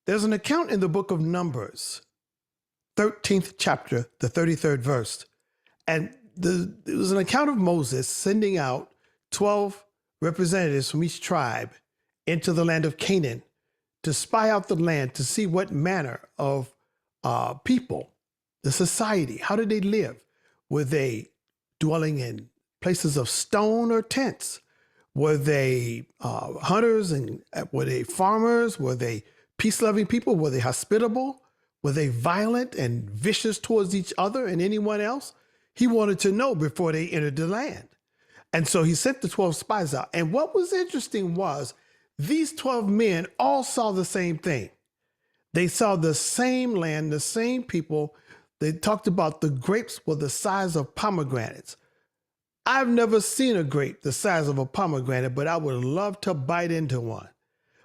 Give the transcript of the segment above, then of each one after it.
There's an account in the book of Numbers, 13th chapter, the 33rd verse. And it was an account of Moses sending out 12 representatives from each tribe into the land of Canaan to spy out the land, to see what manner of people, the society, how did they live? Were they dwelling in places of stone or tents? Were they hunters, and were they farmers? Were they peace-loving people? Were they hospitable? Were they violent and vicious towards each other and anyone else? He wanted to know before they entered the land. And so he sent the 12 spies out. And what was interesting was these 12 men all saw the same thing. They saw the same land, the same people. They talked about the grapes were the size of pomegranates. I've never seen a grape the size of a pomegranate, but I would love to bite into one.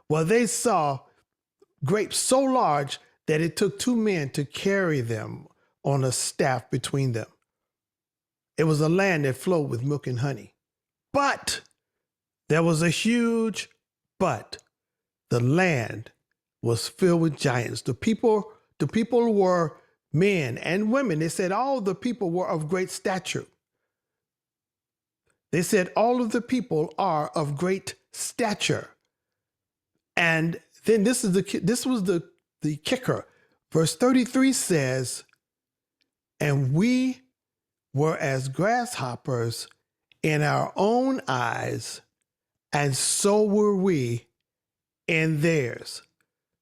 Well, they saw grapes so large that it took 2 men to carry them on a staff between them. It was a land that flowed with milk and honey. But there was a huge but. The land was filled with giants. The people were men and women. They said all the people were of great stature. They said all of the people are of great stature. And then this was the kicker. Verse 33 says, and we were as grasshoppers in our own eyes, and so were we in theirs.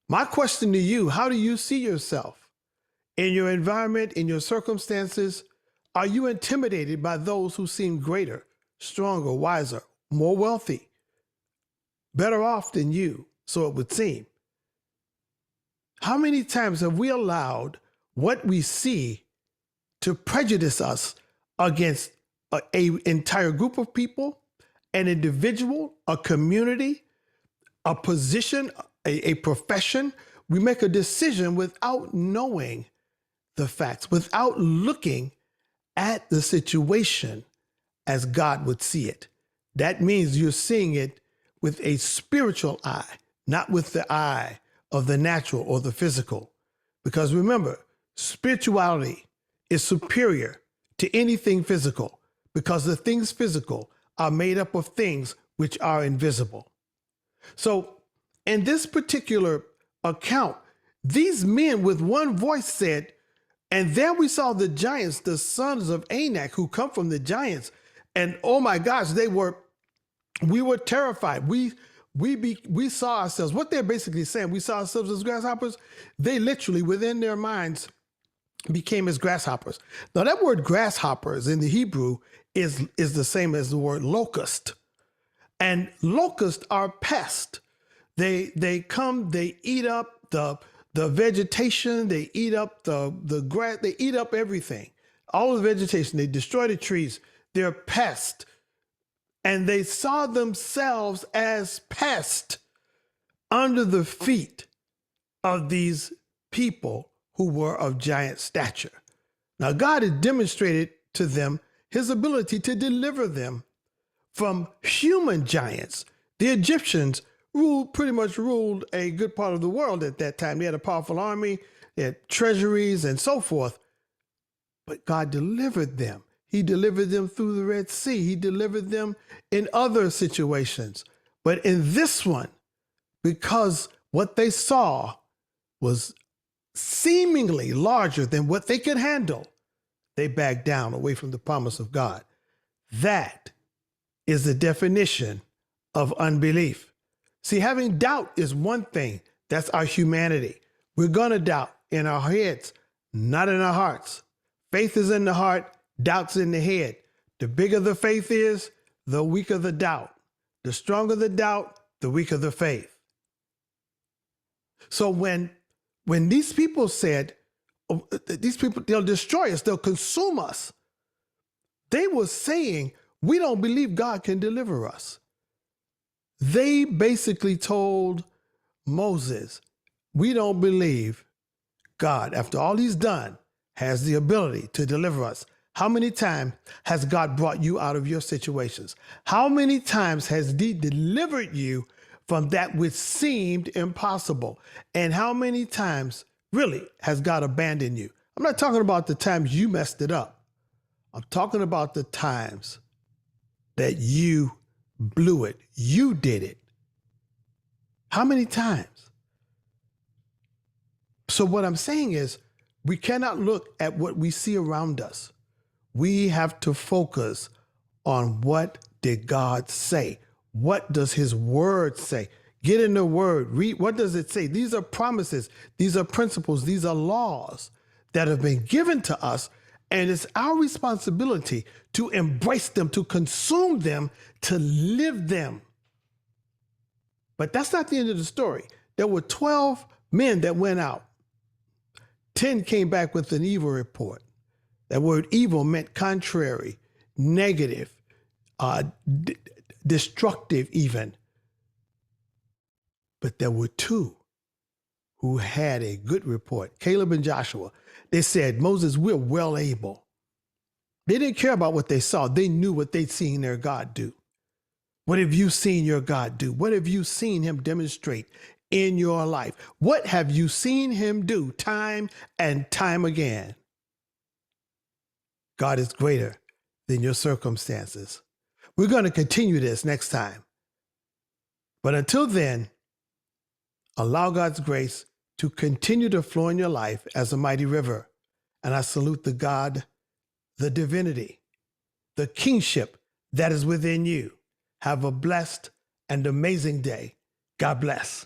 My question to you, how do you see yourself in your environment, in your circumstances? Are you intimidated by those who seem greater, stronger, wiser, more wealthy, better off than you, so it would seem? How many times have we allowed what we see to prejudice us against an entire group of people, an individual, a community, a position, a profession? We make a decision without knowing the facts, without looking at the situation as God would see it. That means you're seeing it with a spiritual eye, not with the eye of the natural or the physical. Because remember, spirituality is superior to anything physical, because the things physical are made up of things which are invisible. So in this particular account, these men with one voice said, and then we saw the giants, the sons of Anak, who come from the giants. And oh my gosh, we were terrified. We saw ourselves, what they're basically saying, we saw ourselves as grasshoppers. They literally within their minds became as grasshoppers. Now that word grasshoppers in the Hebrew is the same as the word locust. And locusts are pests. They come, they eat up the vegetation, they eat up the grass, they eat up everything. All the vegetation, they destroy the trees. They're pests. And they saw themselves as pests under the feet of these people who were of giant stature. Now, God had demonstrated to them his ability to deliver them from human giants. The Egyptians pretty much ruled a good part of the world at that time. They had a powerful army, they had treasuries and so forth. But God delivered them. He delivered them through the Red Sea. He delivered them in other situations. But in this one, because what they saw was seemingly larger than what they could handle, they backed down away from the promise of God. That is the definition of unbelief. See, having doubt is one thing. That's our humanity. We're going to doubt in our heads, not in our hearts. Faith is in the heart, doubt's in the head. The bigger the faith is, the weaker the doubt. The stronger the doubt, the weaker the faith. So when these people said, these people, they'll destroy us, they'll consume us, they were saying, we don't believe God can deliver us. They basically told Moses, we don't believe God, after all he's done, has the ability to deliver us. How many times has God brought you out of your situations? How many times has he delivered you from that which seemed impossible. And how many times really has God abandoned you? I'm not talking about the times you messed it up. I'm talking about the times that you blew it. You did it. How many times? So what I'm saying is we cannot look at what we see around us. We have to focus on what did God say? What does his word say? Get in the word. Read. What does it say? These are promises. These are principles. These are laws that have been given to us. And it's our responsibility to embrace them, to consume them, to live them. But that's not the end of the story. There were 12 men that went out. 10 came back with an evil report. That word evil meant contrary, negative, destructive even. But there were 2 who had a good report, Caleb and Joshua. They said, Moses, we're well able. They didn't care about what they saw. They knew what they'd seen their God do. What have you seen your God do? What have you seen him demonstrate in your life? What have you seen him do time and time again? God is greater than your circumstances. We're going to continue this next time. But until then, allow God's grace to continue to flow in your life as a mighty river. And I salute the God, the divinity, the kingship that is within you. Have a blessed and amazing day. God bless.